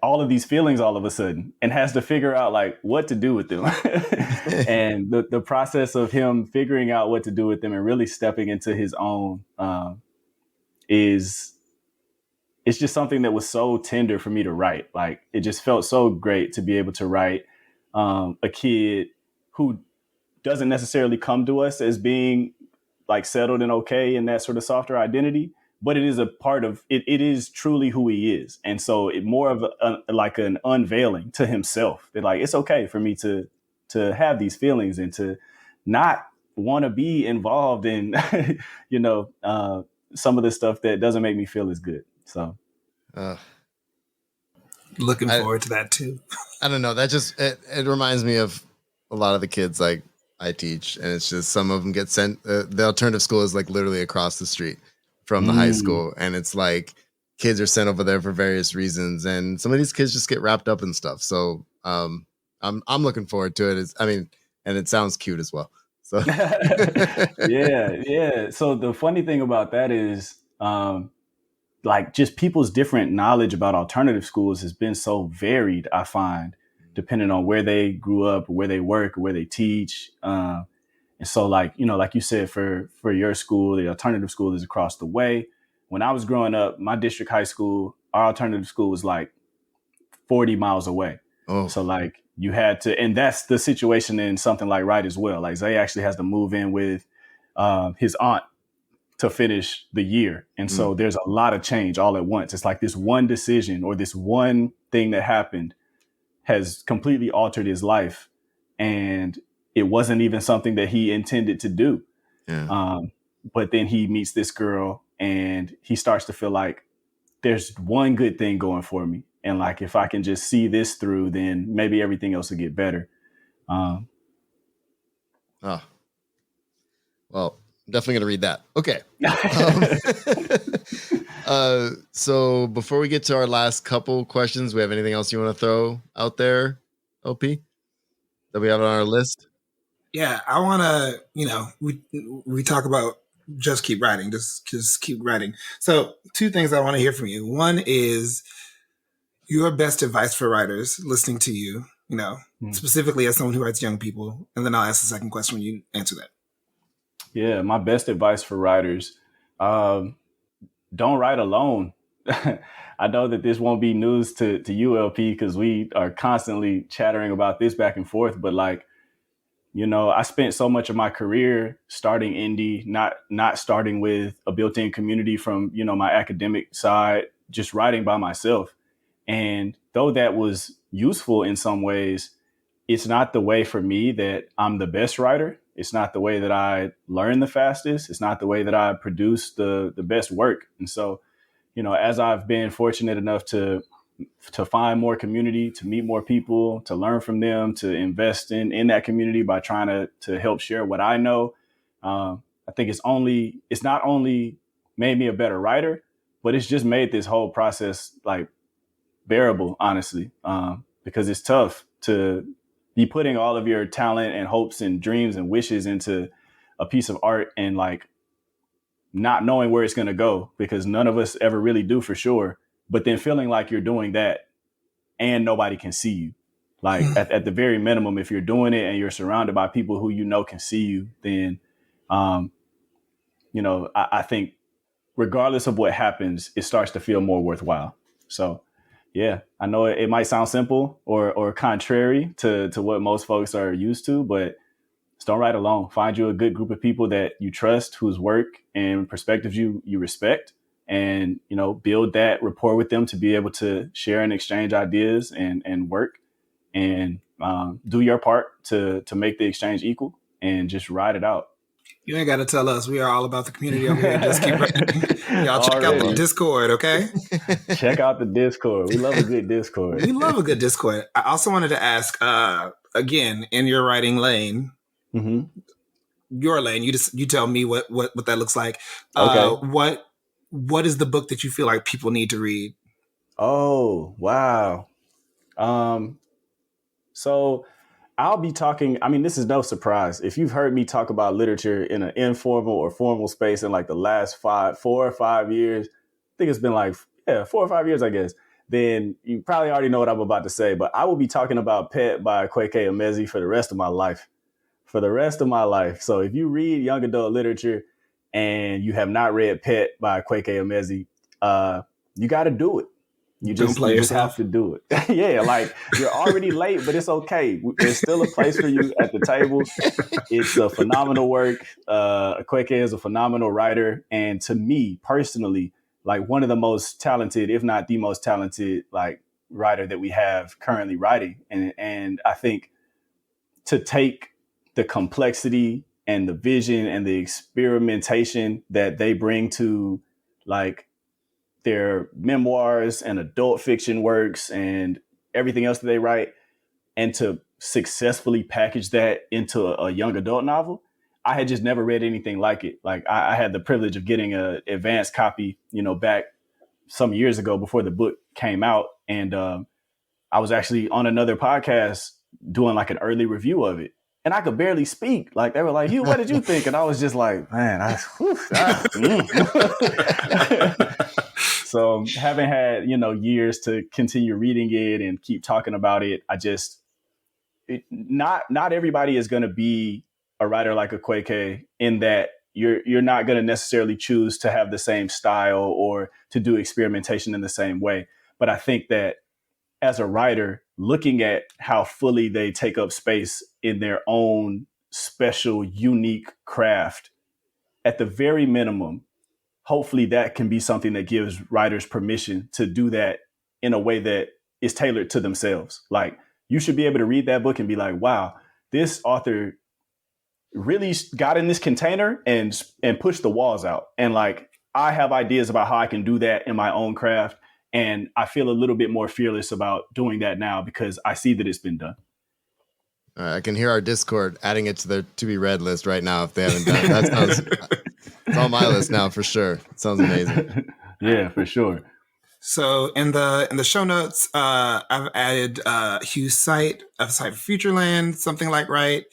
all of these feelings all of a sudden and has to figure out like what to do with them. And the process of him figuring out what to do with them and really stepping into his own it's just something that was so tender for me to write. Like it just felt so great to be able to write a kid who doesn't necessarily come to us as being like settled and okay in that sort of softer identity, but it is a part of it. It is truly who he is. And so it more of like an unveiling to himself that like, it's okay for me to have these feelings and to not want to be involved in, some of the stuff that doesn't make me feel as good. So
looking forward to that too.
I don't know. That just, it reminds me of a lot of the kids like I teach, and it's just some of them get sent. The alternative school is like literally across the street from the high school, and it's like kids are sent over there for various reasons, and some of these kids just get wrapped up in stuff. So I'm looking forward to it. And it sounds cute as well. So
yeah. So the funny thing about that is, like just people's different knowledge about alternative schools has been so varied, I find, depending on where they grew up, or where they work, or where they teach. And so like you said, for your school, the alternative school is across the way. When I was growing up, my district high school, our alternative school was like 40 miles away. Oh. So like you had to, and that's the situation in something like Wright as well. Like Zay actually has to move in with his aunt to finish the year. And so there's a lot of change all at once. It's like this one decision or this one thing that happened has completely altered his life. And it wasn't even something that he intended to do. Yeah. But then he meets this girl and he starts to feel like there's one good thing going for me. And like, if I can just see this through, then maybe everything else will get better.
Well, I'm definitely going to read that. Okay. So before we get to our last couple questions, we have anything else you want to throw out there, LP, that we have on our list?
Yeah, I want to, we talk about just keep writing, just keep writing. So 2 things I want to hear from you. One is your best advice for writers listening to you, specifically as someone who writes young people. And then I'll ask the second question when you answer that.
Yeah, my best advice for writers, don't write alone. I know that this won't be news to you, LP, because we are constantly chattering about this back and forth. But like, I spent so much of my career starting indie, not starting with a built-in community from, my academic side, just writing by myself. And though that was useful in some ways, it's not the way for me that I'm the best writer. It's not the way that I learn the fastest. It's not the way that I produce the best work. And so, as I've been fortunate enough to find more community, to meet more people, to learn from them, to invest in that community by trying to help share what I know, I think it's not only made me a better writer, but it's just made this whole process like bearable, honestly, because it's tough to be putting all of your talent and hopes and dreams and wishes into a piece of art and like not knowing where it's going to go, because none of us ever really do for sure. But then feeling like you're doing that and nobody can see you. Like at the very minimum, if you're doing it and you're surrounded by people who can see you, then, I think regardless of what happens, it starts to feel more worthwhile. So yeah, I know it might sound simple or contrary to what most folks are used to, but just don't write alone. Find you a good group of people that you trust, whose work and perspectives you respect, and, build that rapport with them to be able to share and exchange ideas and work, and do your part to make the exchange equal, and just ride it out.
You ain't got to tell us. We are all about the community over here. Just keep writing. Y'all check out the Discord, okay?
Check out the Discord. We love a good Discord.
We love a good Discord. I also wanted to ask, again, in your writing lane, your lane, you tell me what that looks like. Okay. What is the book that you feel like people need to read?
Oh, wow. So I'll be talking, this is no surprise. If you've heard me talk about literature in an informal or formal space in like the last 4 or 5 years, I think it's been like, 4 or 5 years, I guess, then you probably already know what I'm about to say. But I will be talking about Pet by Akwaeke Emezi for the rest of my life. So if you read young adult literature and you have not read Pet by Akwaeke Emezi, you got to do it. You
Don't
just
play
you just
yourself.
have to do it. Yeah, like you're already late, but it's okay. There's still a place for you at the table. It's a phenomenal work. Akwaeke is a phenomenal writer, and to me personally, like one of the most talented, if not the most talented, like writer that we have currently writing. And I think to take the complexity and the vision and the experimentation that they bring to like their memoirs and adult fiction works and everything else that they write, and to successfully package that into a young adult novel, I had just never read anything like it. Like I had the privilege of getting an advanced copy, back some years ago before the book came out. And I was actually on another podcast doing like an early review of it. And I could barely speak. Like they were like, Hugh, what did you think? And I was just like, man, So having had, years to continue reading it and keep talking about it, not everybody is going to be a writer like Akwaeke in that you're not going to necessarily choose to have the same style or to do experimentation in the same way. But I think that as a writer, looking at how fully they take up space in their own special, unique craft, at the very minimum, hopefully that can be something that gives writers permission to do that in a way that is tailored to themselves. Like you should be able to read that book and be like, wow, this author really got in this container and pushed the walls out. And like, I have ideas about how I can do that in my own craft. And I feel a little bit more fearless about doing that now because I see that it's been done.
I can hear our Discord adding it to their to be read list right now if they haven't done it. That sounds, it's on my list now for sure. It sounds amazing.
Yeah, for sure.
So in the show notes, I've added Hugh's site, a site for Futureland, something like right.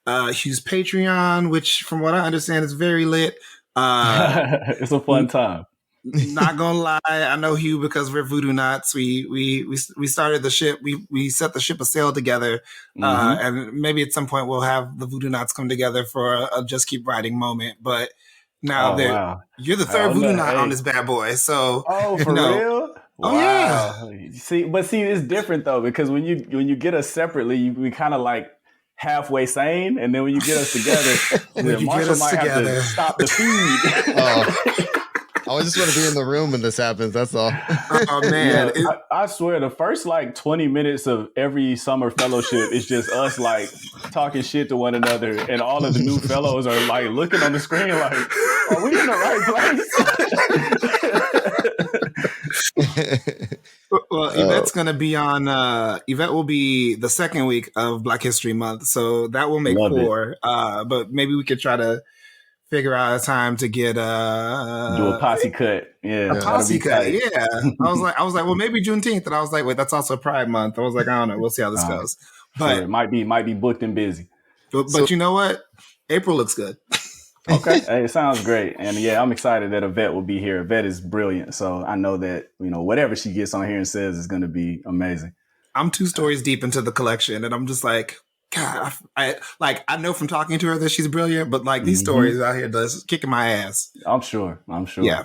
Hugh's Patreon, which from what I understand is very lit.
It's a fun time.
Not gonna lie, I know Hugh because we're Voodoonauts. We started the ship. We set the ship a sail together, and maybe at some point we'll have the Voodoonauts come together for a Just Keep Writing moment. But now you're the third Voodoonauts on this bad boy. So
for real?
Oh
wow.
yeah.
See, it's different though because when you get us separately, we kind of like halfway sane, and then when you get us together, Marshall might have to stop the feed.
I just want to be in the room when this happens. That's all.
Oh man,
I swear the first like 20 minutes of every summer fellowship is just us like talking shit to one another, and all of the new fellows are like looking on the screen like, are we in the right place?
Well, Yvette's going to be on. Yvette will be the second week of Black History Month, so that will make 4. But maybe we could try to figure out a time to get
do a posse cut. Yeah,
a posse cut. Yeah, I was like, well, maybe Juneteenth, and I was like, wait, that's also Pride Month. I was like, I don't know. We'll see how this goes. But
sure. It might be booked and busy.
But you know what? April looks good.
Okay, hey, it sounds great, and yeah, I'm excited that Yvette will be here. Yvette is brilliant, so I know that whatever she gets on here and says is going to be amazing.
I'm 2 stories deep into the collection, and I'm just like, God, I know from talking to her that she's brilliant, but like these stories out here does kicking my ass.
I'm sure.
Yeah.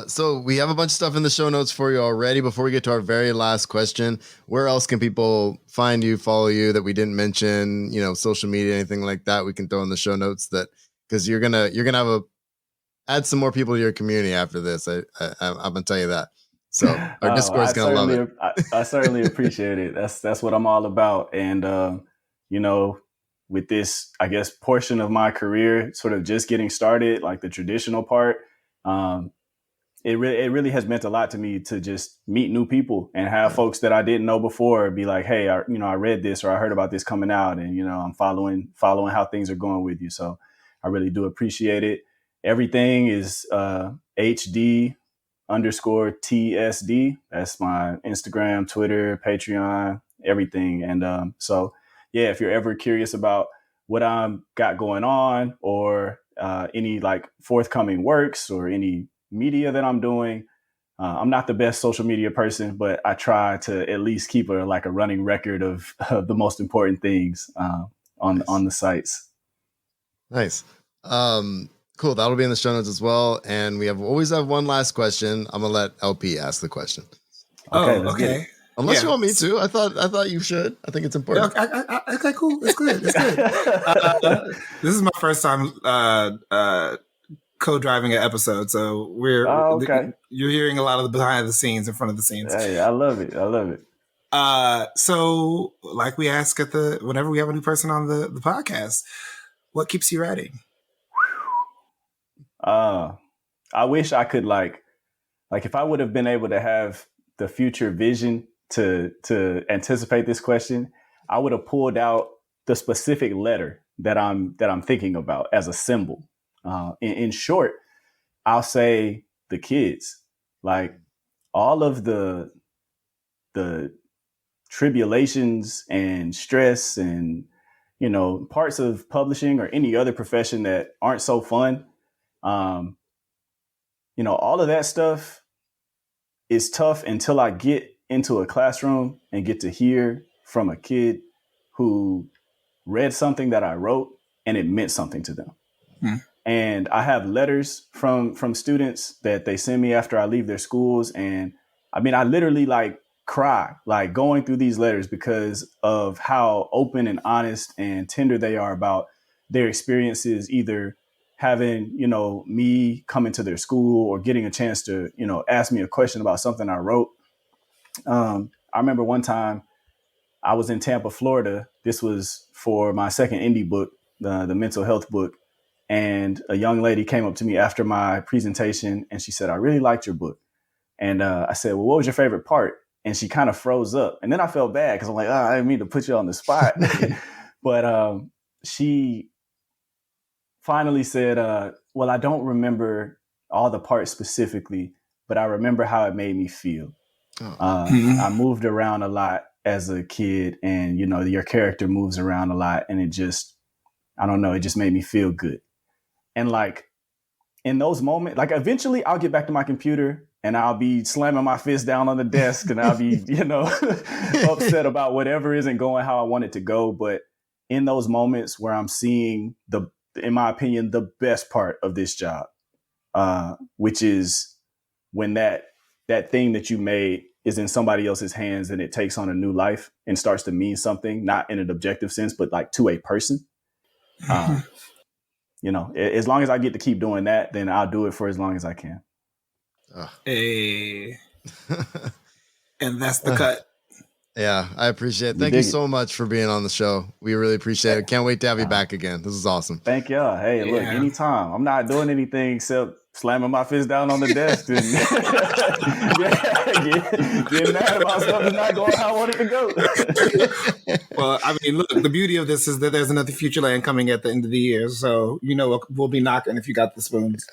So we have a bunch of stuff in the show notes for you already. Before we get to our very last question, where else can people find you, follow you that we didn't mention? Social media, anything like that, we can throw in the show notes. That because you're gonna have add some more people to your community after this. I'm gonna tell you that. So our Discord's gonna love it.
I certainly appreciate it. That's what I'm all about. And with this, I guess, portion of my career, sort of just getting started, like the traditional part, it really has meant a lot to me to just meet new people and have folks that I didn't know before be like, hey, I read this or I heard about this coming out, and I'm following how things are going with you. So I really do appreciate it. Everything is HD _TSD. That's my Instagram, Twitter, Patreon, everything. And so, yeah, if you're ever curious about what I'm got going on or any like forthcoming works or any media that I'm doing, I'm not the best social media person, but I try to at least keep a running record of the most important things on the sites.
Nice. Cool. That'll be in the show notes as well. And we always have one last question. I'm gonna let LP ask the question.
Okay. Okay.
Unless you want me to. I thought you should. I think it's important.
Yeah, okay, cool. It's good. It's good. This is my first time co-driving an episode, so you're hearing a lot of the behind the scenes in front of the scenes.
Hey, I love it.
So like we ask whenever we have a new person on the podcast, what keeps you writing?
I wish I could like if I would have been able to have the future vision to anticipate this question, I would have pulled out the specific letter that I'm thinking about as a symbol. In short, I'll say the kids, like all of the tribulations and stress and, parts of publishing or any other profession that aren't so fun. All of that stuff is tough until I get into a classroom and get to hear from a kid who read something that I wrote and it meant something to them. And I have letters from students that they send me after I leave their schools. And I mean, I literally cry, going through these letters because of how open and honest and tender they are about their experiences, either having, me come into their school or getting a chance to, ask me a question about something I wrote. I remember one time I was in Tampa, Florida. This was for my second indie book, the mental health book. And a young lady came up to me after my presentation and she said, "I really liked your book." And I said, "Well, what was your favorite part?" And she kind of froze up. And then I felt bad because I'm like, I didn't mean to put you on the spot. But she finally said, "Well, I don't remember all the parts specifically, but I remember how it made me feel." I moved around a lot as a kid and, your character moves around a lot and it just made me feel good. And in those moments, eventually I'll get back to my computer and I'll be slamming my fist down on the desk and I'll be, upset about whatever isn't going how I want it to go. But in those moments where I'm seeing in my opinion, the best part of this job, which is when that thing that you made is in somebody else's hands and it takes on a new life and starts to mean something, not in an objective sense, but to a person. As long as I get to keep doing that, then I'll do it for as long as I can.
Hey. And that's the cut.
Yeah, I appreciate it. Thank you so much for being on the show. We really appreciate it. Can't wait to have you back again. This is awesome.
Thank y'all. Hey, look, anytime. I'm not doing anything except slamming my fist down on the desk and getting mad about stuff that's not going how I want it to go.
Well, I mean, look, the beauty of this is that there's another Futureland coming at the end of the year. So, we'll be knocking if you got the spoons.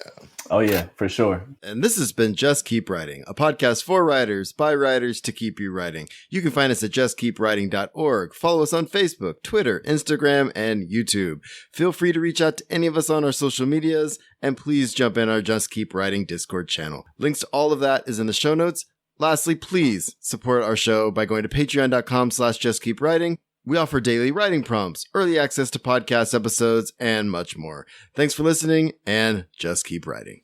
Oh, yeah, for sure.
And this has been Just Keep Writing, a podcast for writers, by writers, to keep you writing. You can find us at justkeepwriting.org. Follow us on Facebook, Twitter, Instagram, and YouTube. Feel free to reach out to any of us on our social medias, and please jump in our Just Keep Writing Discord channel. Links to all of that is in the show notes. Lastly, please support our show by going to patreon.com/justkeepwriting. We offer daily writing prompts, early access to podcast episodes, and much more. Thanks for listening, and just keep writing.